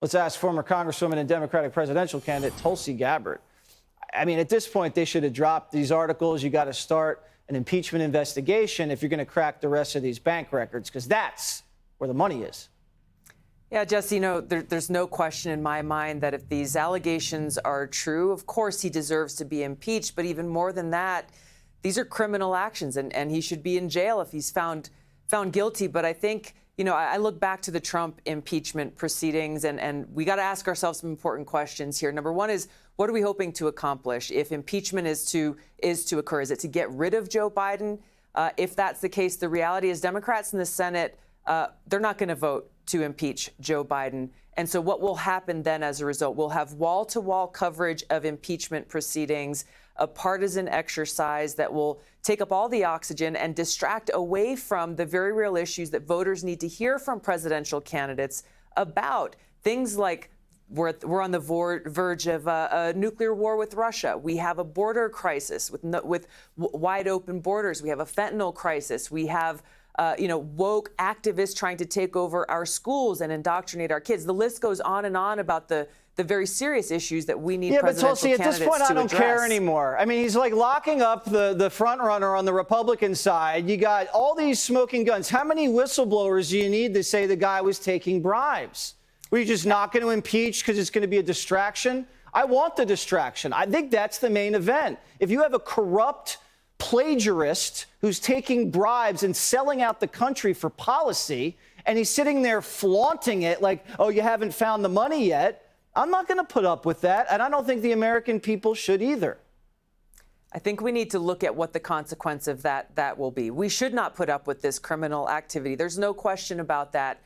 Let's ask former Congresswoman and Democratic presidential candidate Tulsi Gabbard. I mean, at this point, they should have dropped these articles. You got to start an impeachment investigation if you're going to crack the rest of these bank records, because that's where the money is. Yeah, Jesse, there's no question in my mind that if these allegations are true, of course he deserves to be impeached. But even more than that, these are criminal actions, and he should be in jail if he's found guilty. But I think, I look back to the Trump impeachment proceedings, and we got to ask ourselves some important questions here. Number one is, what are we hoping to accomplish if impeachment is to occur? Is it to get rid of Joe Biden? If that's the case, the reality is Democrats in the Senate, they're not going to vote to impeach Joe Biden. And so what will happen then as a result? We'll have wall-to-wall coverage of impeachment proceedings, a partisan exercise that will take up all the oxygen and distract away from the very real issues that voters need to hear from presidential candidates about. Things like we're on the verge of a nuclear war with Russia. We have a border crisis with wide open borders. We have a fentanyl crisis. We have woke activists trying to take over our schools and indoctrinate our kids. The list goes on and on about the very serious issues that we need presidential candidates to address. Yeah, but Tulsi, at this point, I don't care anymore. I mean, he's like locking up the front runner on the Republican side. You got all these smoking guns. How many whistleblowers do you need to say the guy was taking bribes? Were you just not going to impeach because it's going to be a distraction? I want the distraction. I think that's the main event. If you have a corrupt plagiarist who's taking bribes and selling out the country for policy, and he's sitting there flaunting it like, oh, you haven't found the money yet, I'm not going to put up with that, and I don't think the American people should either. I think we need to look at what the consequence of that will be. We should not put up with this criminal activity. There's no question about that.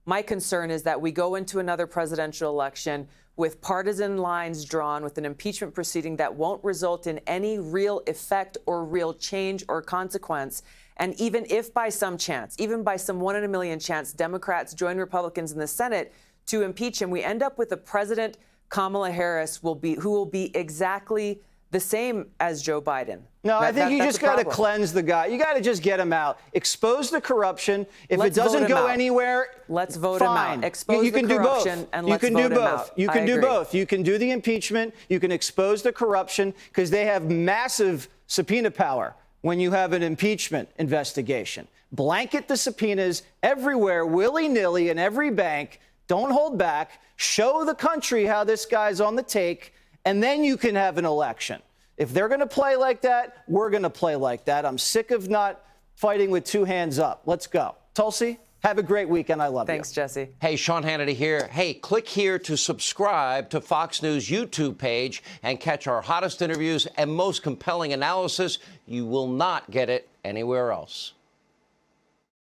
My concern is that we go into another presidential election with partisan lines drawn, with an impeachment proceeding that won't result in any real effect or real change or consequence. And even if by some chance, even by some 1 in a million chance, Democrats join Republicans in the Senate to impeach him, we end up with a president, Kamala Harris, who will be exactly the same as Joe Biden. No, I think you just got to cleanse the guy. You got to just get him out. Expose the corruption. If it doesn't go anywhere, let's vote him out. Expose the corruption and let's vote him out. You can do both. You can do the impeachment. You can expose the corruption, because they have massive subpoena power when you have an impeachment investigation. Blanket the subpoenas everywhere, willy-nilly, in every bank. Don't hold back. Show the country how this guy's on the take, and then you can have an election. If they're going to play like that, we're going to play like that. I'm sick of not fighting with two hands up. Let's go. Tulsi, have a great weekend. I love you. Thanks, Jesse. Hey, Sean Hannity here. Hey, click here to subscribe to Fox News YouTube page and catch our hottest interviews and most compelling analysis. You will not get it anywhere else.